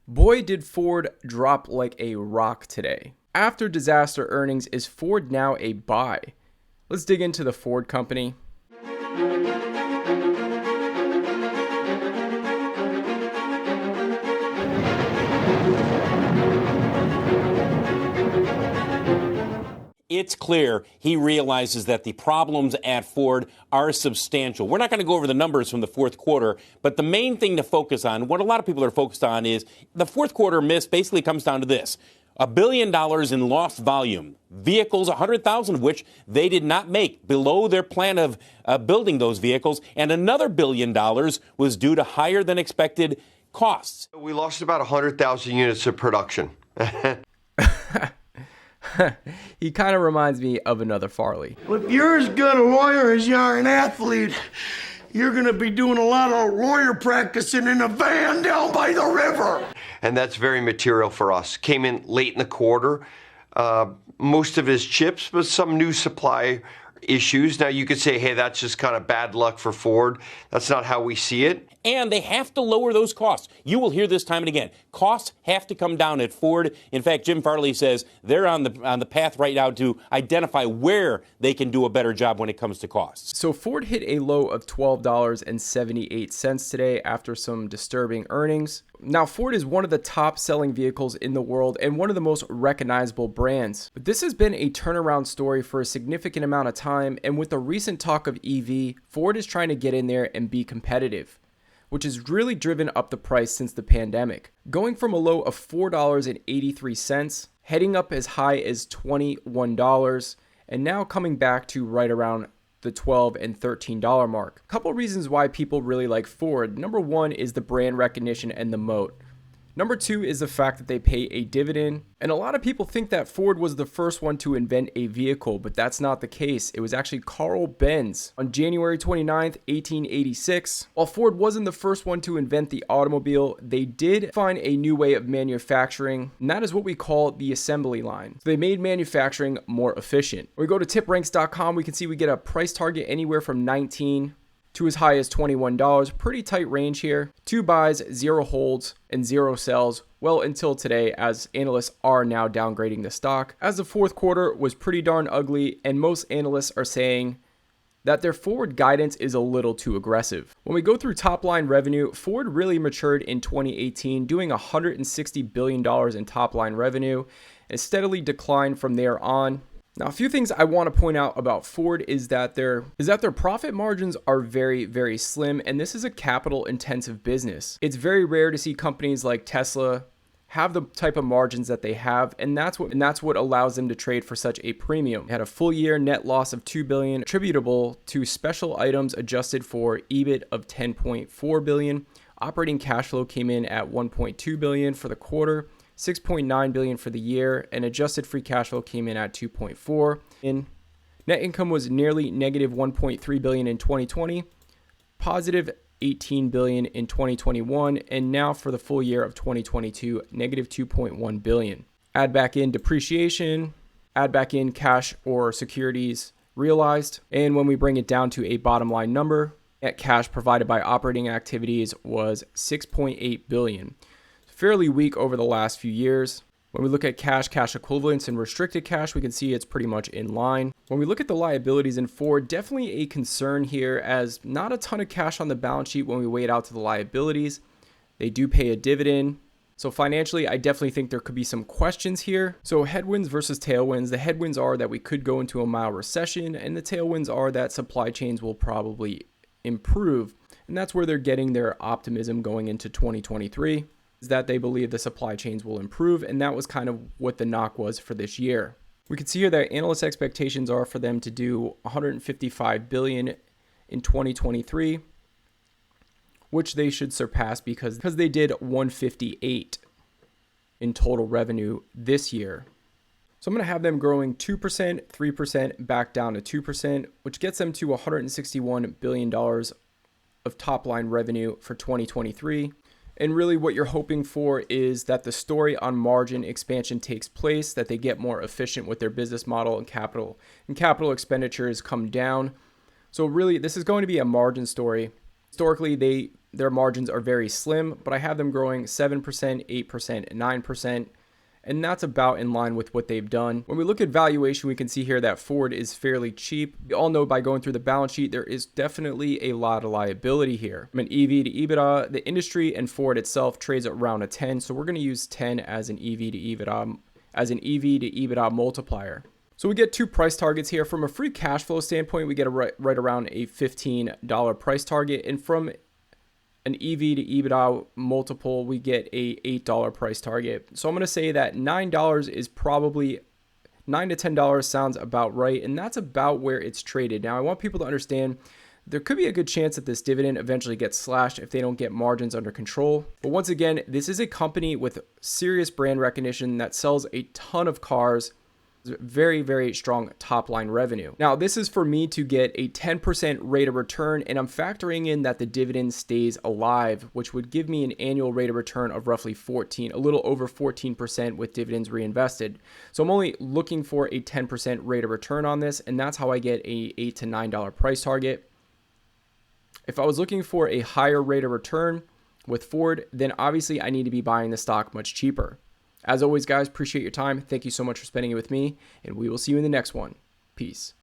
Boy, did Ford drop like a rock today. After disaster earnings, is Ford now a buy? Let's dig into the Ford company. It's clear he realizes that the problems at Ford are substantial. We're not going to go over the numbers from the fourth quarter, but the main thing to focus on, what a lot of people are focused on, is the fourth quarter miss basically comes down to this. $1 billion in lost volume. Vehicles, 100,000 of which they did not make below their plan of building those vehicles. And another $1 billion was due to higher than expected costs. We lost about 100,000 units of production. He kind of reminds me of another Farley. Well, if you're as good a lawyer as you are an athlete, you're going to be doing a lot of lawyer practicing in a van down by the river. And that's very material for us. Came in late in the quarter. Most of his chips, but some new supply issues. Now you could say, hey, that's just kind of bad luck for Ford. That's not how we see it. And they have to lower those costs. You will hear this time and again. Costs have to come down at Ford. In fact, Jim Farley says they're on the path right now to identify where they can do a better job when it comes to costs. So Ford hit a low of $12.78 today after some disturbing earnings. Now, Ford is one of the top selling vehicles in the world and one of the most recognizable brands. But this has been a turnaround story for a significant amount of time. And with the recent talk of EV, Ford is trying to get in there and be competitive, which has really driven up the price since the pandemic. Going from a low of $4.83, heading up as high as $21, and now coming back to right around the $12 and $13 mark. A couple reasons why people really like Ford. Number one is the brand recognition and the moat. Number two is the fact that they pay a dividend. And a lot of people think that Ford was the first one to invent a vehicle, but that's not the case. It was actually Carl Benz on January 29th, 1886. While Ford wasn't the first one to invent the automobile, they did find a new way of manufacturing, and that is what we call the assembly line. So they made manufacturing more efficient. When we go to tipranks.com, we can see we get a price target anywhere from $19 to as high as $21. Pretty tight range here. 2 buys, 0 holds, and 0 sells. Well, until today, as analysts are now downgrading the stock. As the fourth quarter was pretty darn ugly, and most analysts are saying that their forward guidance is a little too aggressive. When we go through top line revenue, Ford really matured in 2018, doing $160 billion in top line revenue, and steadily declined from there on. Now, a few things I want to point out about Ford is that their profit margins are very, very slim, and this is a capital-intensive business. It's very rare to see companies like Tesla have the type of margins that they have, and that's what allows them to trade for such a premium. They had a full year net loss of $2 billion, attributable to special items adjusted for EBIT of $10.4 billion. Operating cash flow came in at $1.2 billion for the quarter. $6.9 billion for the year, and adjusted free cash flow came in at $2.4 billion. Net income was nearly negative $1.3 billion in 2020, positive $18 billion in 2021, and now for the full year of 2022, negative $2.1 billion. Add back in depreciation, add back in cash or securities realized, and when we bring it down to a bottom line number, net cash provided by operating activities was $6.8 billion. Fairly weak over the last few years. When we look at cash equivalents, and restricted cash, we can see it's pretty much in line. When we look at the liabilities in Ford, definitely a concern here, as not a ton of cash on the balance sheet when we weigh it out to the liabilities. They do pay a dividend. So financially, I definitely think there could be some questions here. So headwinds versus tailwinds. The headwinds are that we could go into a mild recession, and the tailwinds are that supply chains will probably improve. And that's where they're getting their optimism going into 2023. That they believe the supply chains will improve, and that was kind of what the knock was for this year. We can see here that analyst expectations are for them to do $155 billion in 2023, which they should surpass because they did $158 in total revenue this year. So I'm going to have them growing 2%, 3%, back down to 2%, which gets them to $161 billion of top line revenue for 2023. And really what you're hoping for is that the story on margin expansion takes place, that they get more efficient with their business model, and capital expenditures come down. So really, this is going to be a margin story. Historically, they their margins are very slim, but I have them growing 7%, 8%, and 9%. And that's about in line with what they've done. When we look at valuation, we can see here that Ford is fairly cheap. We all know by going through the balance sheet, there is definitely a lot of liability here. From an EV to EBITDA, the industry and Ford itself trades at around a 10. So we're going to use 10 as an EV to EBITDA multiplier. So we get two price targets here. From a free cash flow standpoint, we get right around a $15 price target. And from an EV to EBITDA multiple, we get a $8 price target. So I'm going to say that $9 is probably, $9 to $10 sounds about right. And that's about where it's traded. Now, I want people to understand there could be a good chance that this dividend eventually gets slashed if they don't get margins under control. But once again, this is a company with serious brand recognition that sells a ton of cars. Very, very strong top line revenue. Now, this is for me to get a 10% rate of return, and I'm factoring in that the dividend stays alive, which would give me an annual rate of return of roughly a little over 14% with dividends reinvested. So I'm only looking for a 10% rate of return on this, and that's how I get a $8 to $9 price target. If I was looking for a higher rate of return with Ford, then obviously I need to be buying the stock much cheaper. As always, guys, appreciate your time. Thank you so much for spending it with me, and we will see you in the next one. Peace.